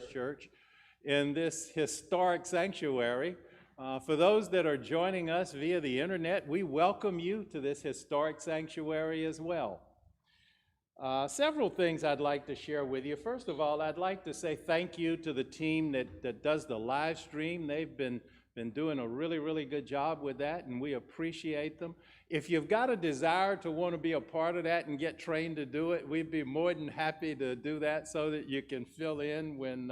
Church in this historic sanctuary. For those that are joining us via the internet, we welcome you to this historic sanctuary as well. Several things I'd like to share with you. First of all, I'd like to say thank you to the team that does the live stream. They've been doing a really good job with that, and we appreciate them. If you've got a desire to want to be a part of that and get trained to do it, we'd be more than happy to do that so that you can fill in when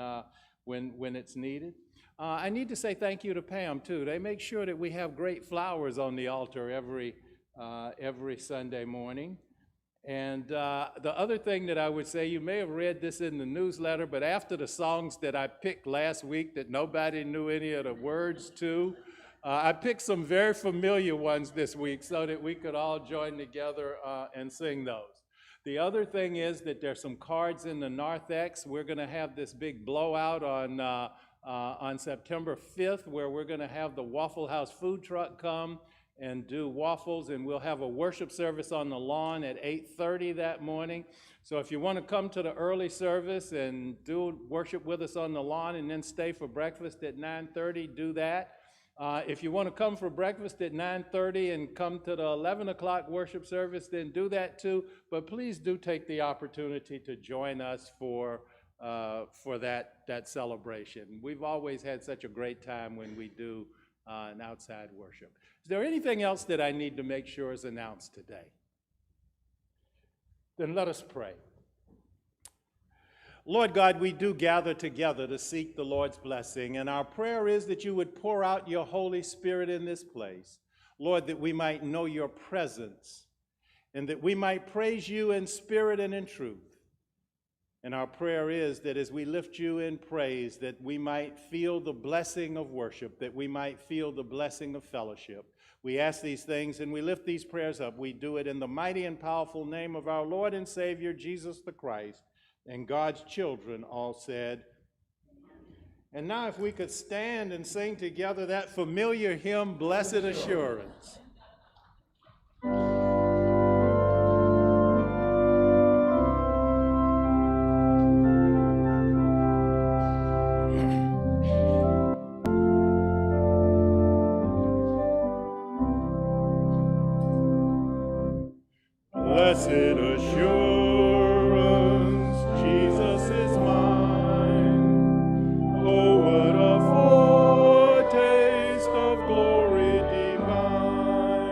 it's needed. I need to say thank you to Pam, too. They make sure that we have great flowers on the altar every Sunday morning. And the other thing that I would say, you may have read this in the newsletter, but after the songs that I picked last week that nobody knew any of the words to, I picked some very familiar ones this week so that we could all join together and sing those. The other thing is that there's some cards in the narthex. We're going to have this big blowout on September 5th where we're going to have the Waffle House food truck come and do waffles, and we'll have a worship service on the lawn at 8:30 that morning. So if you want to come to the early service and do worship with us on the lawn and then stay for breakfast at 9:30, do that. If you want to come for breakfast at 9:30 and come to the 11 o'clock worship service, then do that too. But please do take the opportunity to join us for that celebration. We've always had such a great time when we do an outside worship. Is there anything else that I need to make sure is announced today? Then let us pray. Lord God, we do gather together to seek the Lord's blessing, and our prayer is that you would pour out your Holy Spirit in this place. Lord, that we might know your presence, and that we might praise you in spirit and in truth. And our prayer is that as we lift you in praise, that we might feel the blessing of worship, that we might feel the blessing of fellowship. We ask these things and we lift these prayers up. We do it in the mighty and powerful name of our Lord and Savior, Jesus the Christ. And God's children all said, and now if we could stand and sing together that familiar hymn, Blessed Assurance. Blessed assurance, Jesus is mine. Oh, what a foretaste of glory divine.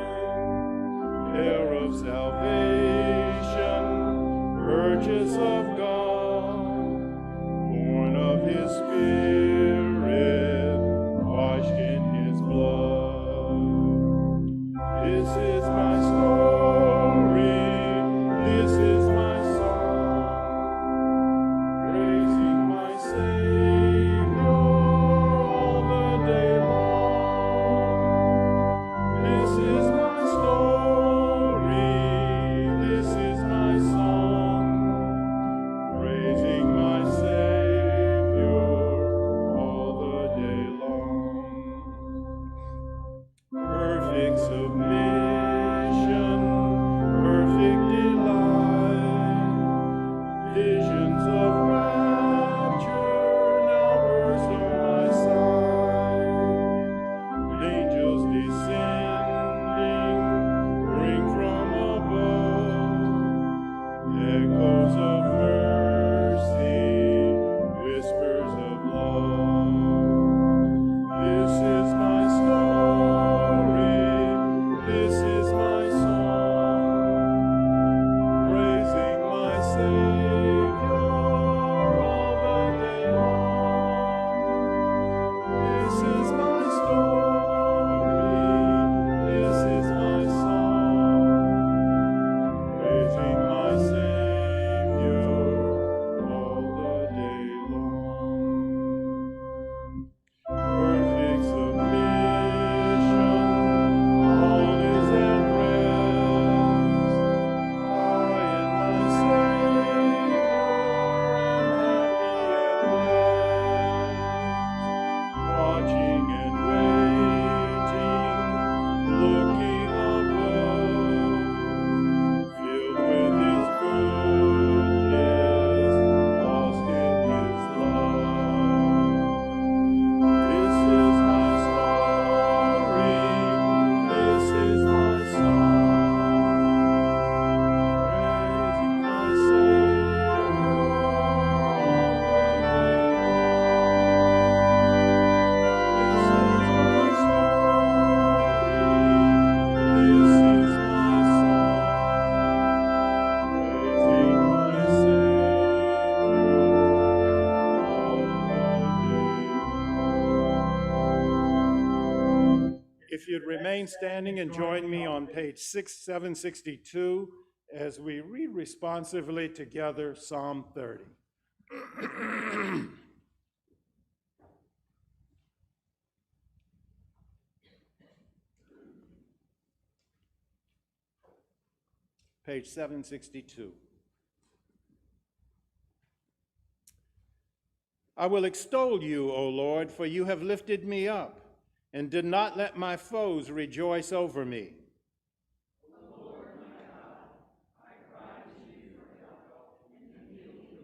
Heir of salvation, purchase of God, born of his Spirit, washed in his blood. This is my story. This is my song, praising my Savior all the day long. This is my story, this is my song, praising my Savior all the day long. Perfect submission, perfect visions of rapture now burst on my side. Angels descending bring from above echoes of mercy, whispers of love. This is my story, this is my song, praising my Savior If you'd remain standing and join me on page 762 as we read responsively together Psalm 30. Page 762. I will extol you, O Lord, for you have lifted me up and did not let my foes rejoice over me. O Lord, my God, I cry to you for help and you heal me.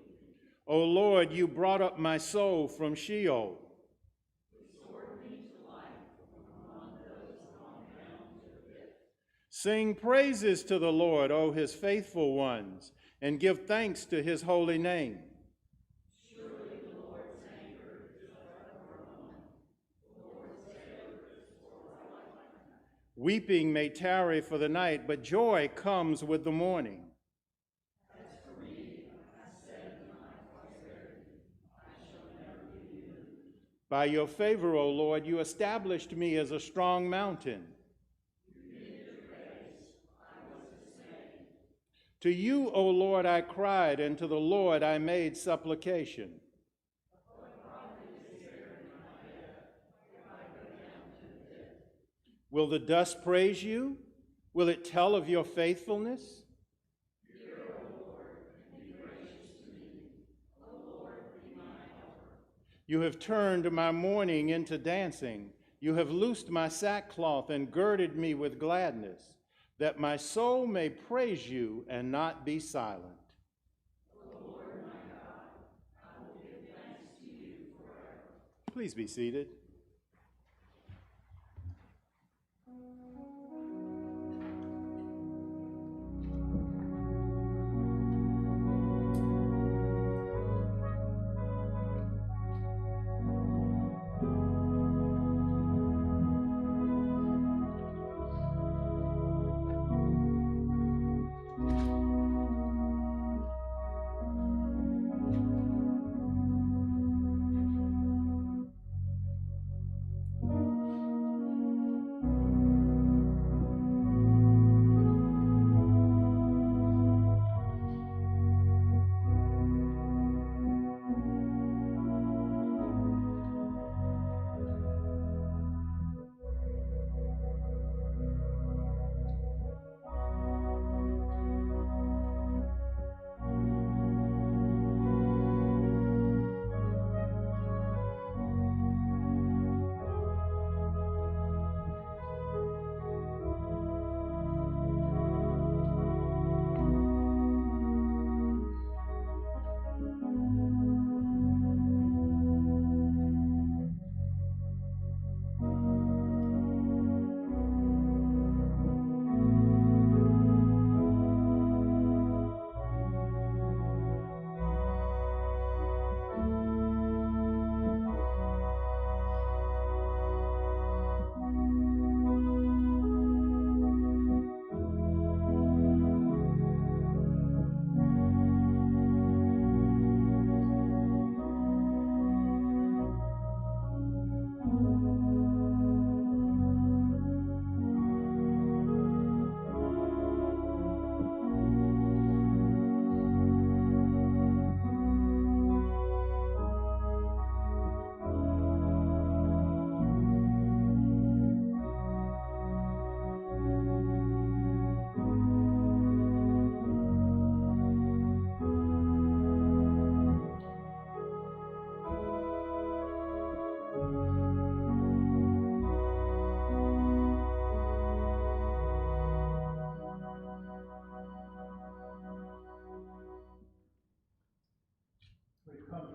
O Lord, you brought up my soul from Sheol. Restored me to life from among those gone down to the pit. Sing praises to the Lord, O his faithful ones, and give thanks to his holy name. Weeping may tarry for the night, but joy comes with the morning. As for me, I said in my prosperity, I shall never be moved. By your favor, O Lord, you established me as a strong mountain. You did your praise, I was dismayed. To you, O Lord, I cried, and to the Lord I made supplication. Will the dust praise you? Will it tell of your faithfulness? Hear, O Lord, and be gracious to me. O Lord, be my helper. You have turned my mourning into dancing. You have loosed my sackcloth and girded me with gladness, that my soul may praise you and not be silent. O Lord, my God, I will give thanks to you forever. Please be seated.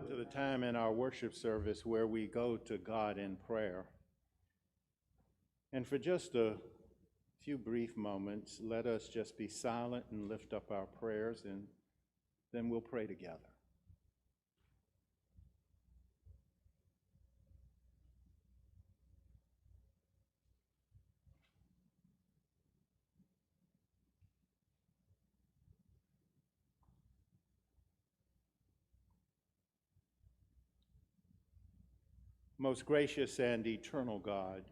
To the time in our worship service where we go to God in prayer. And for just a few brief moments, let us just be silent and lift up our prayers, and then we'll pray together. Most gracious and eternal God,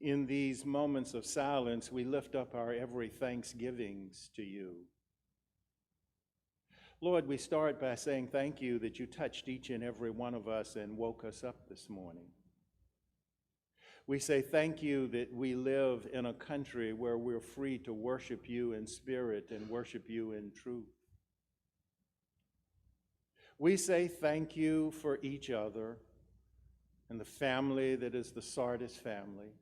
In these moments of silence, we lift up our every thanksgivings to you. Lord, we start by saying thank you that you touched each and every one of us and woke us up this morning. We say thank you that we live in a country where we're free to worship you in spirit and worship you in truth. We say thank you for each other and the family that is the Sardis family,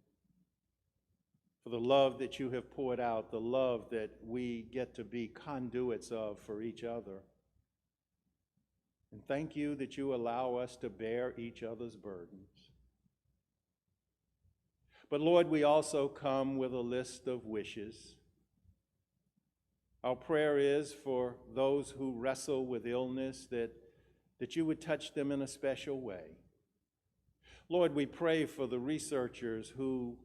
for the love that you have poured out, the love that we get to be conduits of for each other. And thank you that you allow us to bear each other's burdens. But Lord, we also come with a list of wishes. Our prayer is for those who wrestle with illness that you would touch them in a special way. Lord, we pray for the researchers who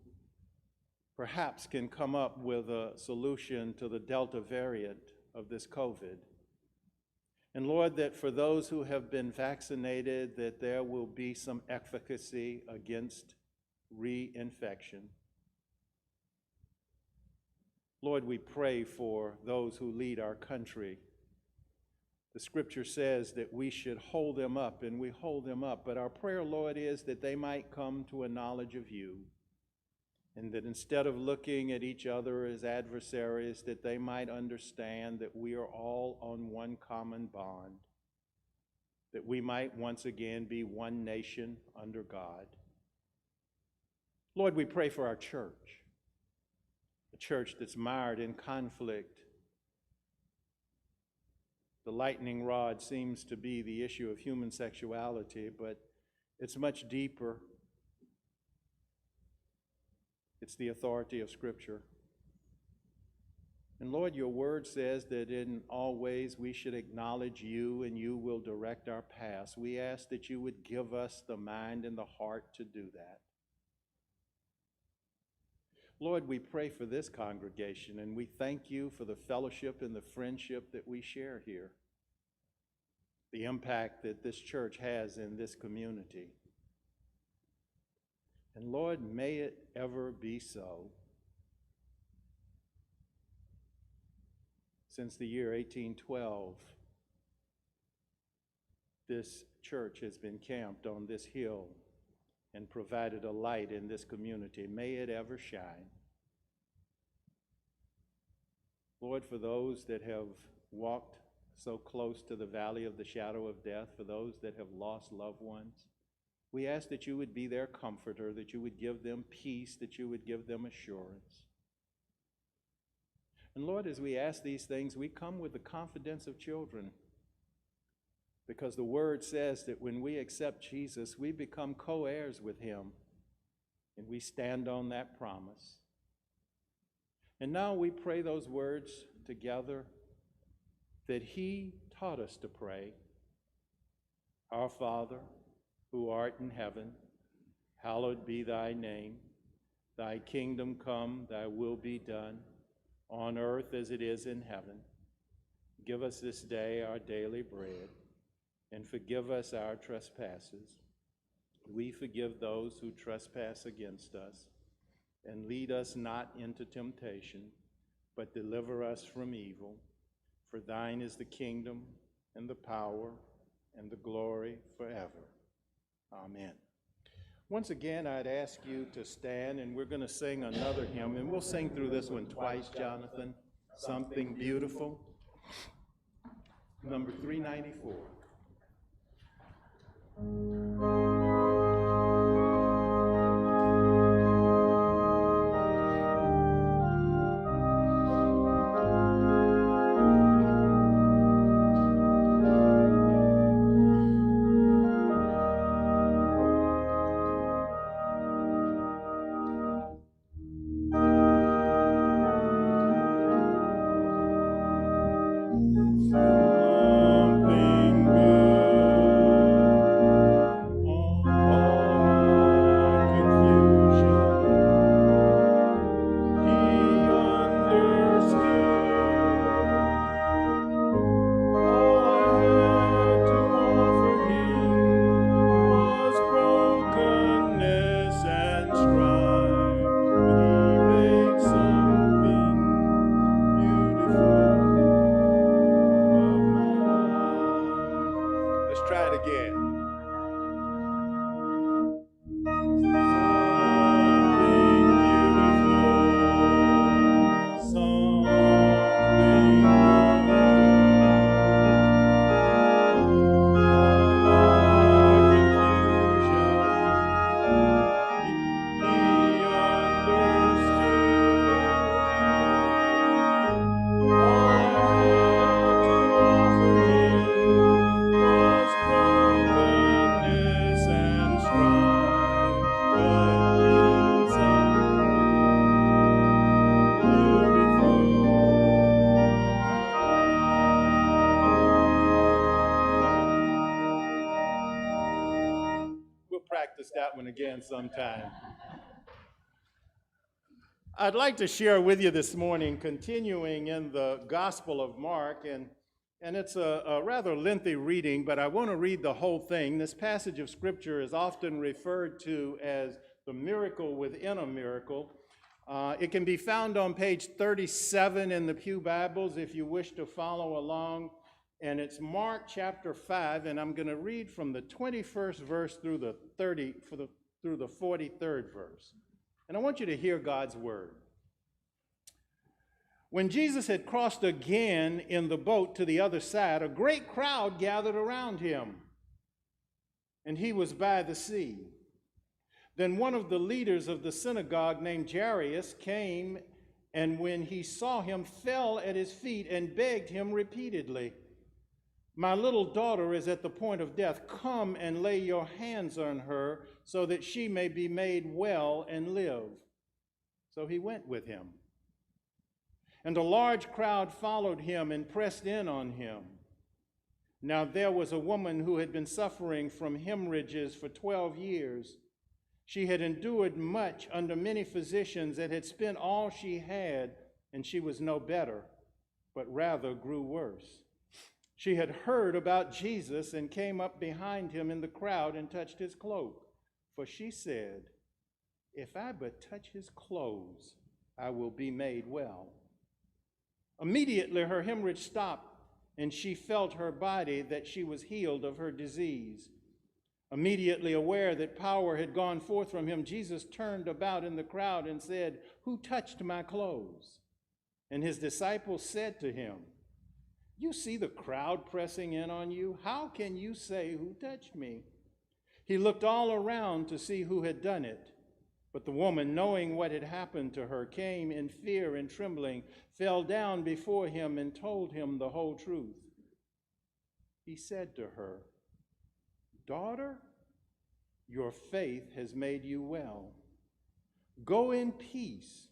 perhaps can come up with a solution to the Delta variant of this COVID. And Lord, that for those who have been vaccinated, that there will be some efficacy against reinfection. Lord, we pray for those who lead our country. The scripture says that we should hold them up, and we hold them up. But our prayer, Lord, is that they might come to a knowledge of you, and that instead of looking at each other as adversaries, that they might understand that we are all on one common bond, that we might once again be one nation under God. Lord, we pray for our church, a church that's mired in conflict. The lightning rod seems to be the issue of human sexuality, but it's much deeper. It's the authority of Scripture. And Lord, your word says that in all ways we should acknowledge you and you will direct our paths. We ask that you would give us the mind and the heart to do that. Lord, we pray for this congregation and we thank you for the fellowship and the friendship that we share here, the impact that this church has in this community. And Lord, may it ever be so. Since the year 1812, this church has been camped on this hill and provided a light in this community. May it ever shine. Lord, for those that have walked so close to the valley of the shadow of death, for those that have lost loved ones, we ask that you would be their comforter, that you would give them peace, that you would give them assurance. And Lord, as we ask these things, we come with the confidence of children, because the word says that when we accept Jesus, we become co-heirs with him, and we stand on that promise. And now we pray those words together that he taught us to pray. Our Father, who art in heaven, hallowed be thy name. Thy kingdom come, thy will be done, on earth as it is in heaven. Give us this day our daily bread, and forgive us our trespasses. We forgive those who trespass against us. And lead us not into temptation, but deliver us from evil. For thine is the kingdom, and the power, and the glory forever. Amen. Once again, I'd ask you to stand, and we're going to sing another hymn, and we'll sing through this one twice, Jonathan. Something Beautiful. Number 394. Something good try it again. Practice that one again sometime. I'd like to share with you this morning, continuing in the Gospel of Mark, and it's a rather lengthy reading, but I want to read the whole thing. This passage of Scripture is often referred to as the miracle within a miracle. It can be found on page 37 in the Pew Bibles if you wish to follow along. And it's Mark chapter 5, and I'm going to read from the 21st verse through the 43rd verse. And I want you to hear God's word. When Jesus had crossed again in the boat to the other side, a great crowd gathered around him, and he was by the sea. Then one of the leaders of the synagogue named Jairus came, and when he saw him, fell at his feet and begged him repeatedly, "My little daughter is at the point of death. Come and lay your hands on her so that she may be made well and live." So he went with him. And a large crowd followed him and pressed in on him. Now there was a woman who had been suffering from hemorrhages for 12 years. She had endured much under many physicians and had spent all she had, and she was no better, but rather grew worse. She had heard about Jesus and came up behind him in the crowd and touched his cloak. For she said, "If I but touch his clothes, I will be made well." Immediately her hemorrhage stopped, and she felt her body that she was healed of her disease. Immediately aware that power had gone forth from him, Jesus turned about in the crowd and said, "Who touched my clothes?" And his disciples said to him, "You see the crowd pressing in on you. How can you say, 'Who touched me?'" He looked all around to see who had done it. But the woman, knowing what had happened to her, came in fear and trembling, fell down before him and told him the whole truth. He said to her, "Daughter, your faith has made you well. Go in peace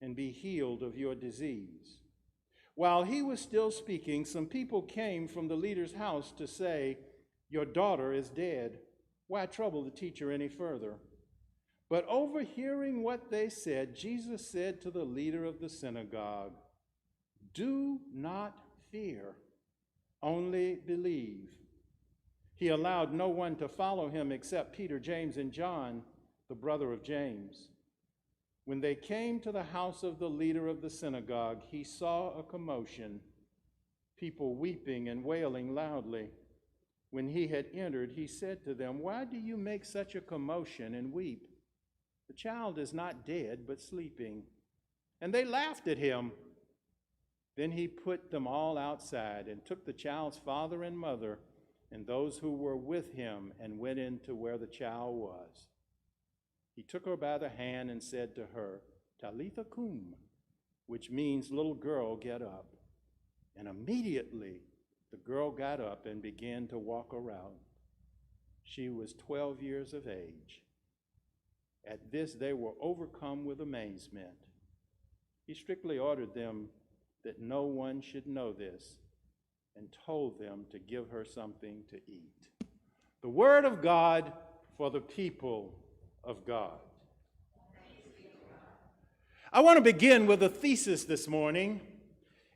and be healed of your disease." While he was still speaking, some people came from the leader's house to say, "Your daughter is dead. Why trouble the teacher any further?" But overhearing what they said, Jesus said to the leader of the synagogue, "Do not fear, only believe." He allowed no one to follow him except Peter, James, and John, the brother of James. When they came to the house of the leader of the synagogue, he saw a commotion, people weeping and wailing loudly. When he had entered, he said to them, "Why do you make such a commotion and weep? The child is not dead, but sleeping." And they laughed at him. Then he put them all outside and took the child's father and mother and those who were with him and went into where the child was. He took her by the hand and said to her, "Talitha cum," which means, "Little girl, get up." And immediately the girl got up and began to walk around. She was 12 years of age. At this they were overcome with amazement. He strictly ordered them that no one should know this and told them to give her something to eat. The word of God for the people of God. I want to begin with a thesis this morning,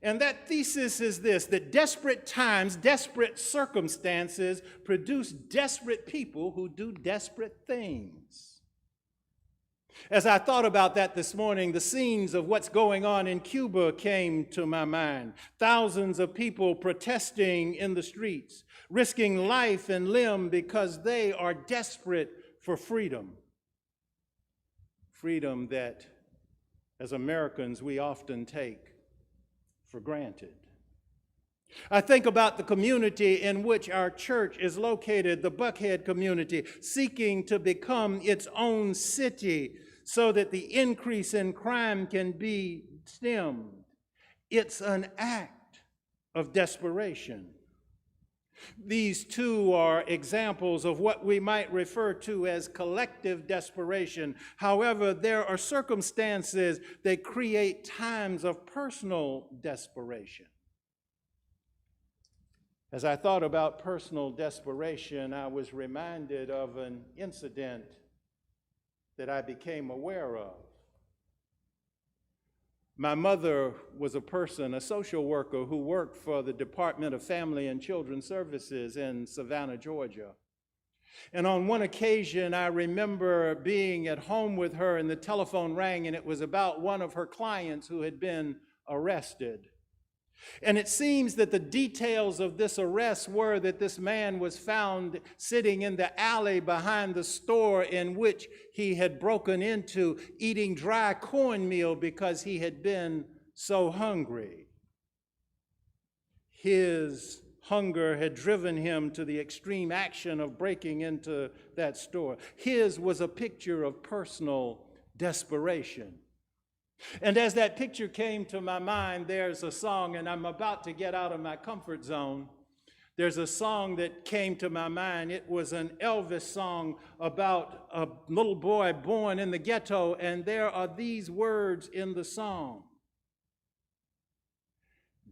and that thesis is this: that desperate times, desperate circumstances produce desperate people who do desperate things. As I thought about that this morning, the scenes of what's going on in Cuba came to my mind. Thousands of people protesting in the streets, risking life and limb because they are desperate for freedom. Freedom that, as Americans, we often take for granted. I think about the community in which our church is located, the Buckhead community, seeking to become its own city so that the increase in crime can be stemmed. It's an act of desperation. These two are examples of what we might refer to as collective desperation. However, there are circumstances that create times of personal desperation. As I thought about personal desperation, I was reminded of an incident that I became aware of. My mother was a social worker who worked for the Department of Family and Children Services in Savannah, Georgia. And on one occasion, I remember being at home with her and the telephone rang, and it was about one of her clients who had been arrested. And it seems that the details of this arrest were that this man was found sitting in the alley behind the store in which he had broken into, eating dry cornmeal because he had been so hungry. His hunger had driven him to the extreme action of breaking into that store. His was a picture of personal desperation. And as that picture came to my mind, there's a song, and I'm about to get out of my comfort zone. There's a song that came to my mind. It was an Elvis song about a little boy born in the ghetto, and there are these words in the song.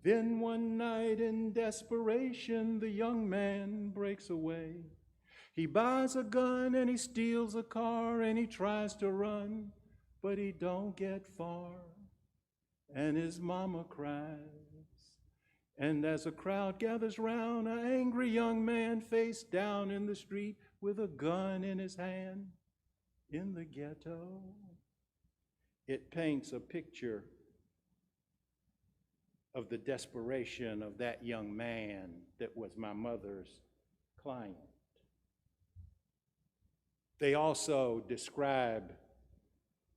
Then one night in desperation, the young man breaks away. He buys a gun and he steals a car and he tries to run, but he don't get far, and his mama cries. And as a crowd gathers round, an angry young man face down in the street with a gun in his hand in the ghetto. It paints a picture of the desperation of that young man that was my mother's client. They also describe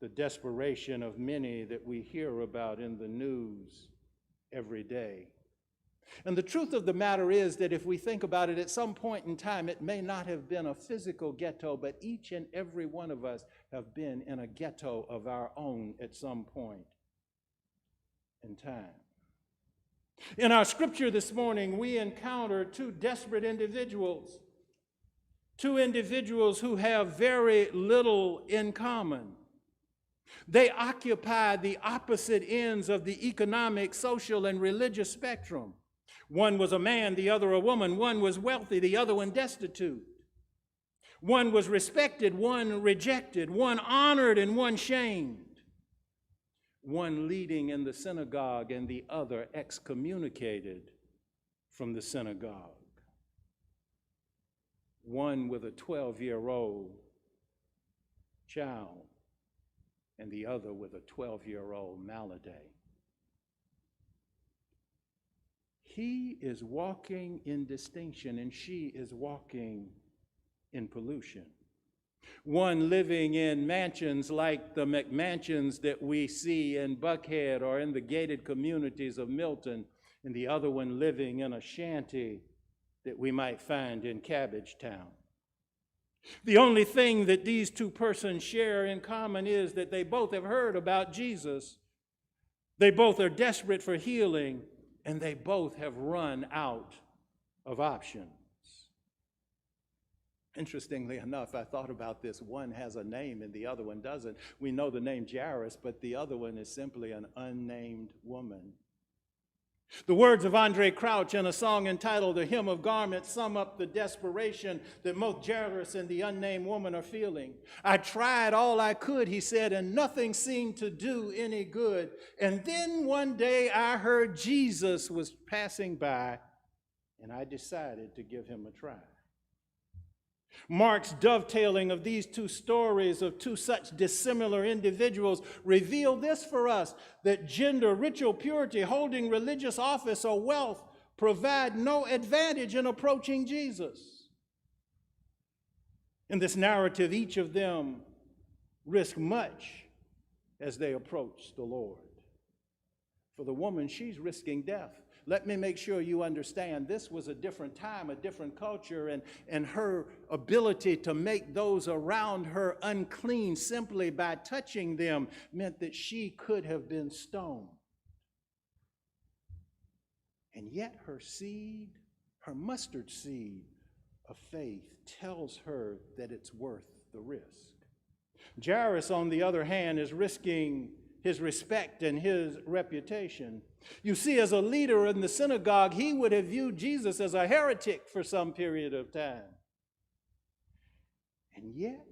the desperation of many that we hear about in the news every day. And the truth of the matter is that if we think about it, at some point in time, it may not have been a physical ghetto, but each and every one of us have been in a ghetto of our own at some point in time. In our scripture this morning, we encounter two desperate individuals who have very little in common. They occupy the opposite ends of the economic, social, and religious spectrum. One was a man, the other a woman. One was wealthy, the other one destitute. One was respected, one rejected. One honored and one shamed. One leading in the synagogue and the other excommunicated from the synagogue. One with a 12-year-old child and the other with a 12-year-old malady. He is walking in distinction and she is walking in pollution. One living in mansions like the McMansions that we see in Buckhead or in the gated communities of Milton, and the other one living in a shanty that we might find in Cabbagetown. The only thing that these two persons share in common is that they both have heard about Jesus. They both are desperate for healing, and they both have run out of options. Interestingly enough, I thought about this. One has a name and the other one doesn't. We know the name Jairus, but the other one is simply an unnamed woman. The words of Andre Crouch in a song entitled "The Hymn of Garments" sum up the desperation that both Jairus and the unnamed woman are feeling. I tried all I could, he said, and nothing seemed to do any good. And then one day I heard Jesus was passing by, and I decided to give him a try. Mark's dovetailing of these two stories of two such dissimilar individuals reveal this for us, that gender, ritual purity, holding religious office, or wealth provide no advantage in approaching Jesus. In this narrative, each of them risk much as they approach the Lord. For the woman, she's risking death. Let me make sure you understand this was a different time, a different culture, and her ability to make those around her unclean simply by touching them meant that she could have been stoned. And yet her seed, her mustard seed of faith, tells her that it's worth the risk. Jairus, on the other hand, is risking his respect and his reputation. You see, as a leader in the synagogue, he would have viewed Jesus as a heretic for some period of time. And yet,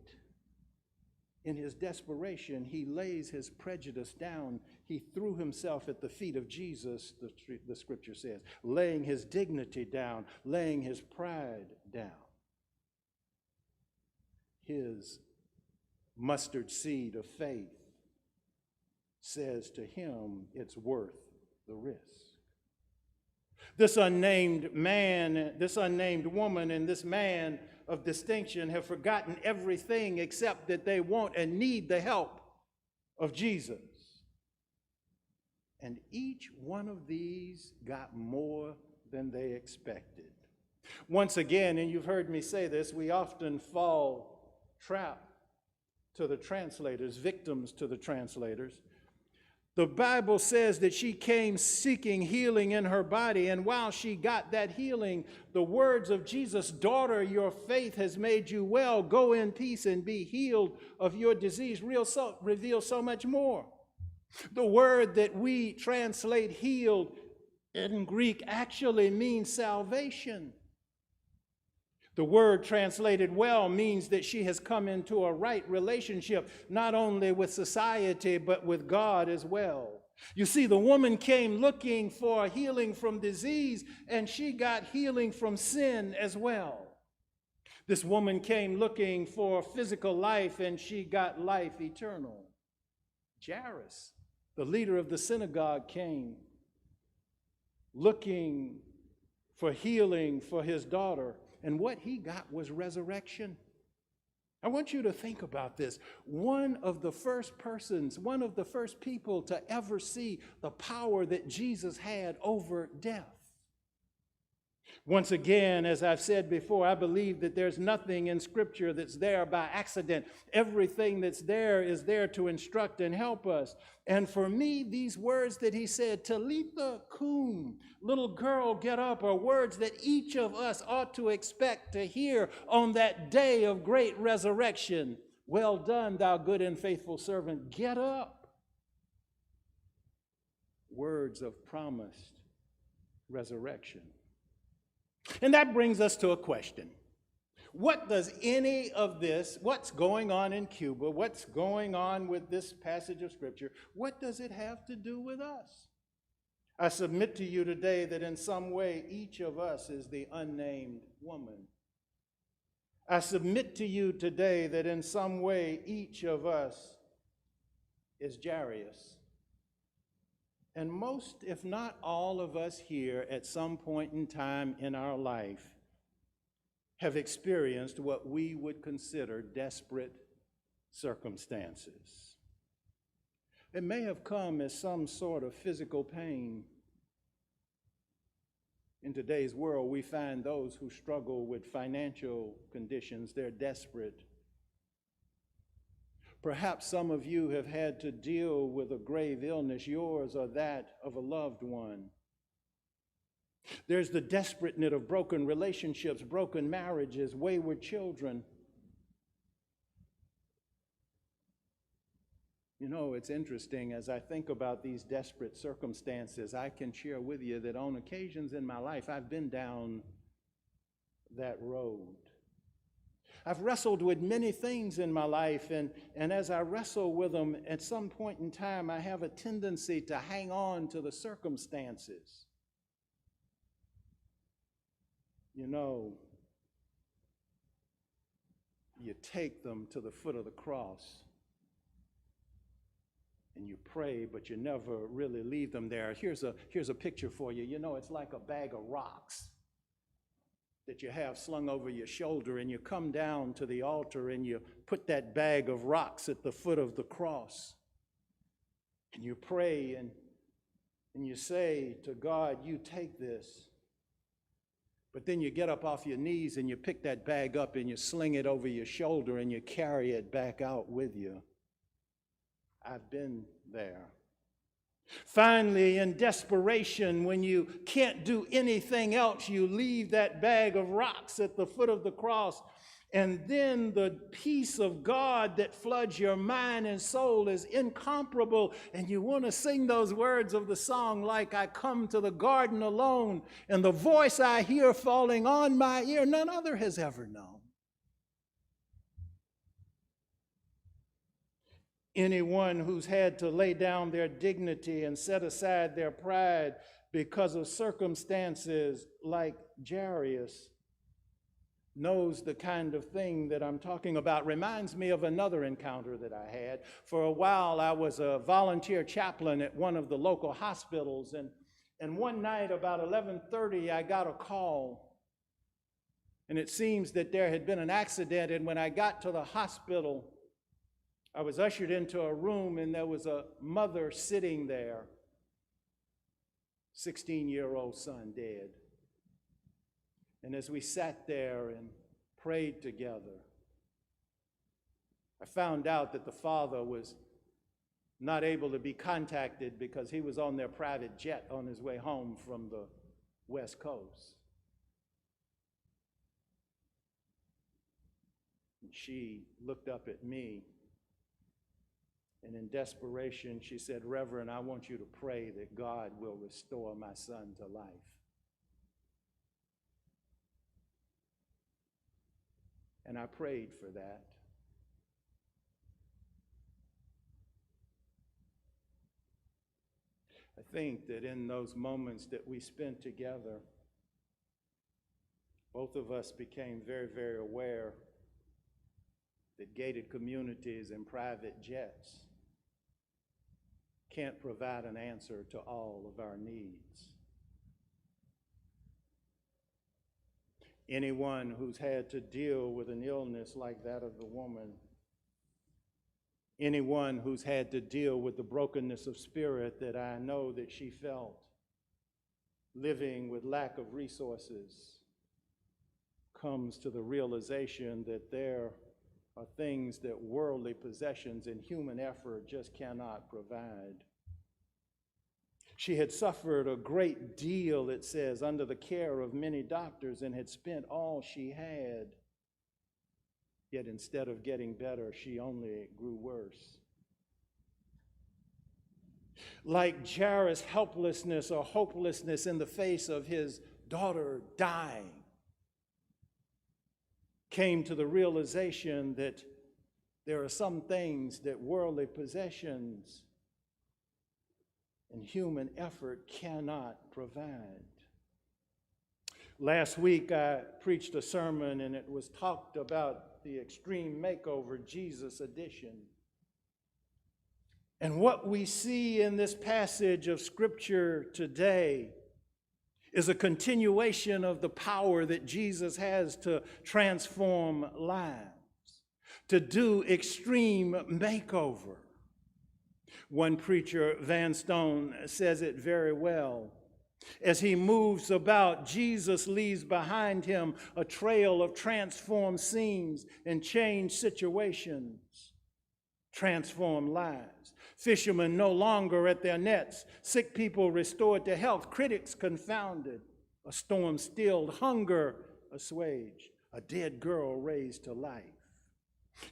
in his desperation, he lays his prejudice down. He threw himself at the feet of Jesus, the scripture says, laying his dignity down, laying his pride down. His mustard seed of faith says to him, it's worth the risk. This unnamed man, this unnamed woman, and this man of distinction have forgotten everything except that they want and need the help of Jesus. And each one of these got more than they expected. Once again, and you've heard me say this, we often fall trap to the translators, victims to the translators. The Bible says that she came seeking healing in her body, and while she got that healing, the words of Jesus, "Daughter, your faith has made you well. Go in peace and be healed of your disease," reveal so much more. The word that we translate healed in Greek actually means salvation. The word translated well means that she has come into a right relationship, not only with society, but with God as well. You see, the woman came looking for healing from disease, and she got healing from sin as well. This woman came looking for physical life, and she got life eternal. Jairus, the leader of the synagogue, came looking for healing for his daughter, and what he got was resurrection. I want you to think about this. One of the first people to ever see the power that Jesus had over death. Once again, as I've said before, I believe that there's nothing in Scripture that's there by accident. Everything that's there is there to instruct and help us. And for me, these words that he said, "Talitha cum," little girl, get up, are words that each of us ought to expect to hear on that day of great resurrection. Well done, thou good and faithful servant. Get up. Words of promised resurrection. And that brings us to a question. What does any of this, what's going on in Cuba, what's going on with this passage of Scripture, what does it have to do with us? I submit to you today that in some way each of us is the unnamed woman. I submit to you today that in some way each of us is Jairus. And most, if not all of us here at some point in time in our life have experienced what we would consider desperate circumstances. It may have come as some sort of physical pain. In today's world, we find those who struggle with financial conditions, they're desperate. Perhaps some of you have had to deal with a grave illness, yours or that of a loved one. There's the desperate need of broken relationships, broken marriages, wayward children. You know, it's interesting, as I think about these desperate circumstances, I can share with you that on occasions in my life, I've been down that road. I've wrestled with many things in my life, and as I wrestle with them, at some point in time, I have a tendency to hang on to the circumstances. You know, you take them to the foot of the cross and you pray, but you never really leave them there. Here's a picture for you. You know, it's like a bag of rocks that you have slung over your shoulder, and you come down to the altar and you put that bag of rocks at the foot of the cross. And you pray and you say to God, you take this. But then you get up off your knees and you pick that bag up and you sling it over your shoulder and you carry it back out with you. I've been there. Finally, in desperation, when you can't do anything else, you leave that bag of rocks at the foot of the cross. And then the peace of God that floods your mind and soul is incomparable. And you want to sing those words of the song, like I come to the garden alone, and the voice I hear falling on my ear, none other has ever known. Anyone who's had to lay down their dignity and set aside their pride because of circumstances like Jairus knows the kind of thing that I'm talking about. Reminds me of another encounter that I had. For a while, I was a volunteer chaplain at one of the local hospitals, and one night about 11:30, I got a call, and it seems that there had been an accident, and when I got to the hospital, I was ushered into a room, and there was a mother sitting there, 16-year-old son dead. And as we sat there and prayed together, I found out that the father was not able to be contacted because he was on their private jet on his way home from the West Coast. And she looked up at me, and in desperation, she said, "Reverend, I want you to pray that God will restore my son to life." And I prayed for that. I think that in those moments that we spent together, both of us became very, very aware that gated communities and private jets can't provide an answer to all of our needs. Anyone who's had to deal with an illness like that of the woman, anyone who's had to deal with the brokenness of spirit that I know that she felt, living with lack of resources, comes to the realization that there are things that worldly possessions and human effort just cannot provide. She had suffered a great deal, it says, under the care of many doctors and had spent all she had. Yet instead of getting better, she only grew worse. Like Jairus' helplessness or hopelessness in the face of his daughter dying, came to the realization that there are some things that worldly possessions and human effort cannot provide. Last week I preached a sermon, and it was talked about the Extreme Makeover Jesus edition. And what we see in this passage of Scripture today is a continuation of the power that Jesus has to transform lives, to do extreme makeover. One preacher, Van Stone, says it very well. As he moves about, Jesus leaves behind him a trail of transformed scenes and changed situations, transformed lives. Fishermen no longer at their nets, sick people restored to health, critics confounded, a storm stilled, hunger assuaged, a dead girl raised to life.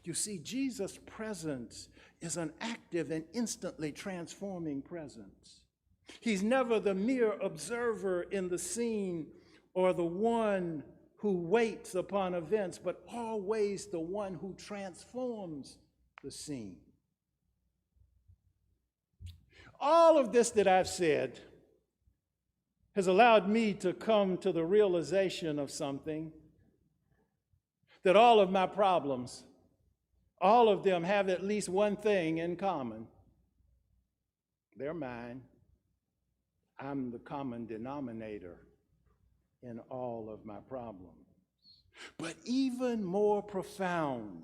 You see, Jesus' presence is an active and instantly transforming presence. He's never the mere observer in the scene or the one who waits upon events, but always the one who transforms the scene. All of this that I've said has allowed me to come to the realization of something, that all of my problems, all of them have at least one thing in common. They're mine. I'm the common denominator in all of my problems. But even more profound,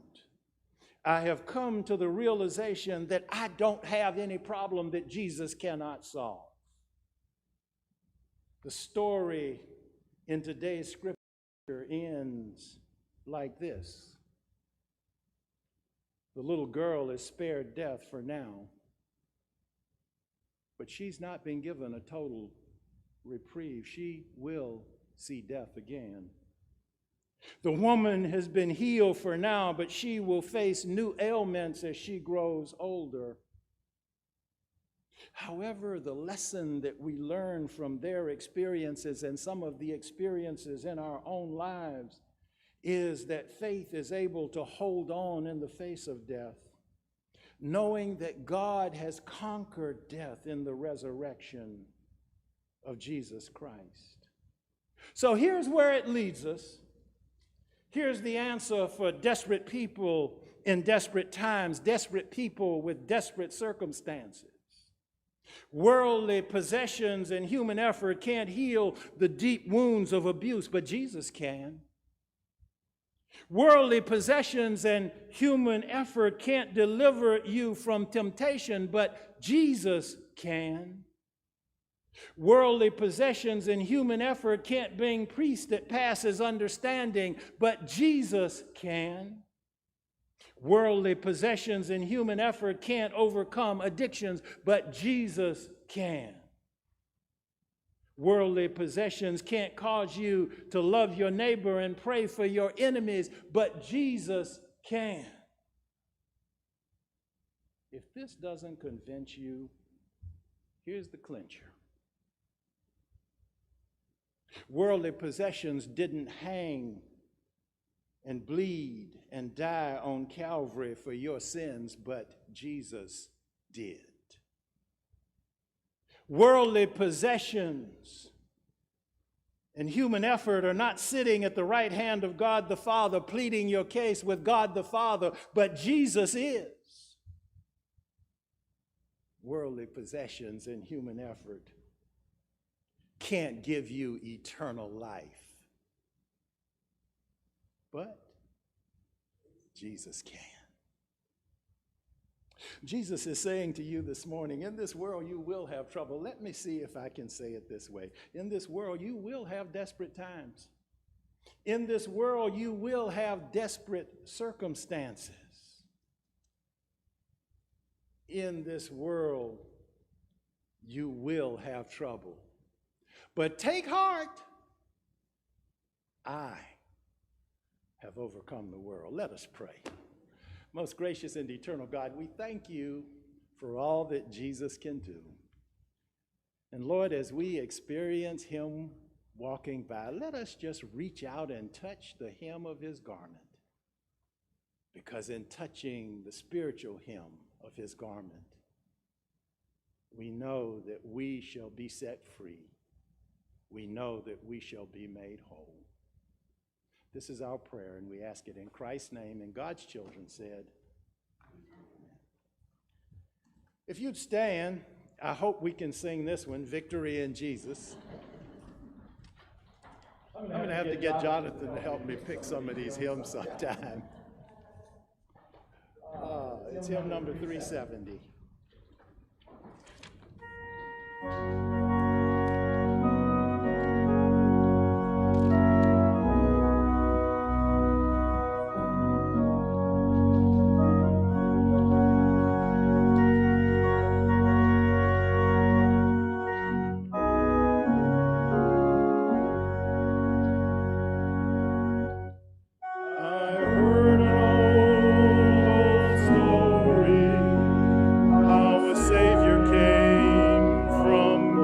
I have come to the realization that I don't have any problem that Jesus cannot solve. The story in today's scripture ends like this. The little girl is spared death for now, but she's not been given a total reprieve. She will see death again. The woman has been healed for now, but she will face new ailments as she grows older. However, the lesson that we learn from their experiences and some of the experiences in our own lives is that faith is able to hold on in the face of death, knowing that God has conquered death in the resurrection of Jesus Christ. So here's where it leads us. Here's the answer for desperate people in desperate times, desperate people with desperate circumstances. Worldly possessions and human effort can't heal the deep wounds of abuse, but Jesus can. Worldly possessions and human effort can't deliver you from temptation, but Jesus can. Worldly possessions and human effort can't bring peace that passes understanding, but Jesus can. Worldly possessions and human effort can't overcome addictions, but Jesus can. Worldly possessions can't cause you to love your neighbor and pray for your enemies, but Jesus can. If this doesn't convince you, here's the clincher. Worldly possessions didn't hang and bleed and die on Calvary for your sins, but Jesus did. Worldly possessions and human effort are not sitting at the right hand of God the Father pleading your case with God the Father, but Jesus is. Worldly possessions and human effort can't give you eternal life, but Jesus can. Jesus is saying to you this morning, in this world you will have trouble. Let me see if I can say it this way. In this world you will have desperate times. In this world you will have desperate circumstances. In this world you will have trouble. But take heart, I have overcome the world. Let us pray. Most gracious and eternal God, we thank you for all that Jesus can do. And Lord, as we experience him walking by, let us just reach out and touch the hem of his garment. Because in touching the spiritual hem of his garment, we know that we shall be set free. We know that we shall be made whole. This is our prayer, and we ask it in Christ's name, and God's children said, amen. If you'd stand, I hope we can sing this one, Victory in Jesus. I'm going to have to get Jonathan to help me pick some of these hymns sometime. It's hymn number 370. Savior came from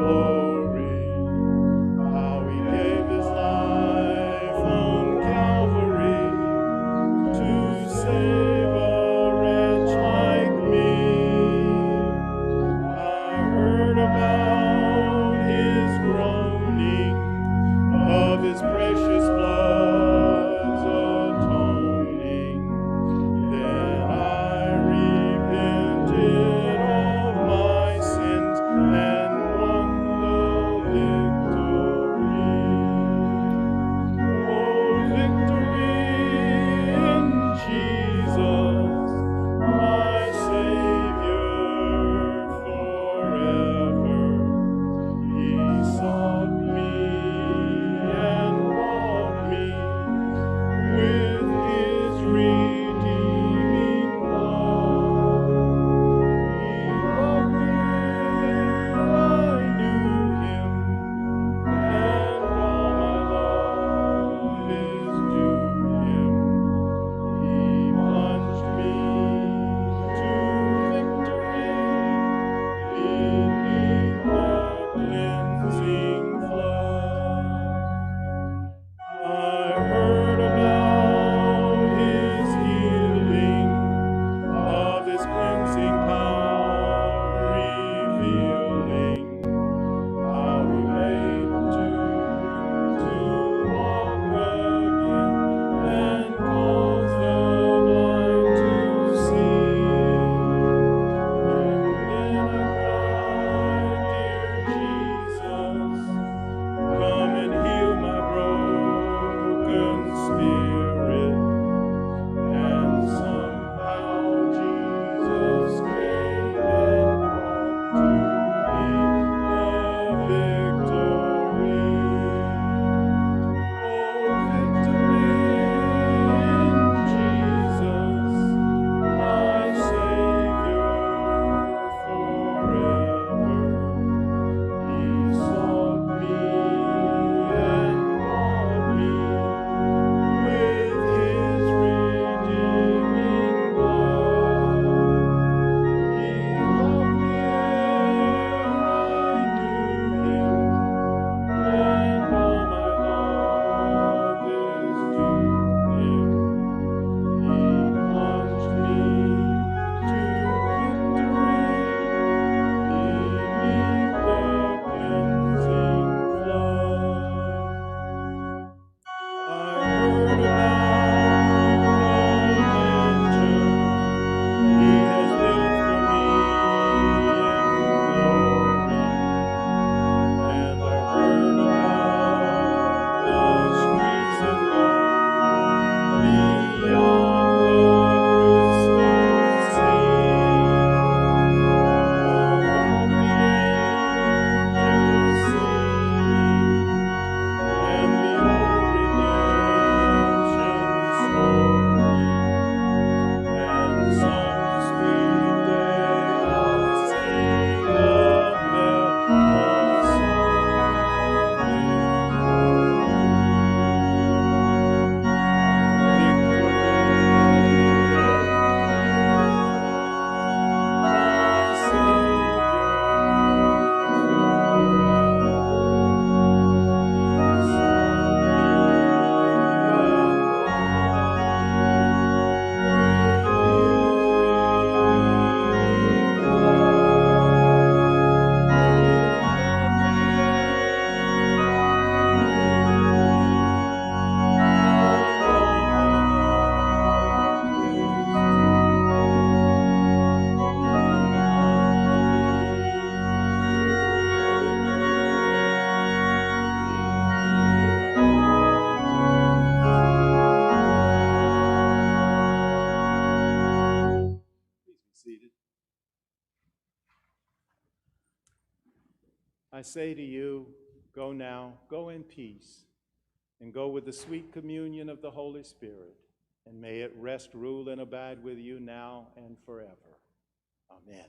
I say to you, go now, go in peace, and go with the sweet communion of the Holy Spirit, and may it rest, rule, and abide with you now and forever. Amen.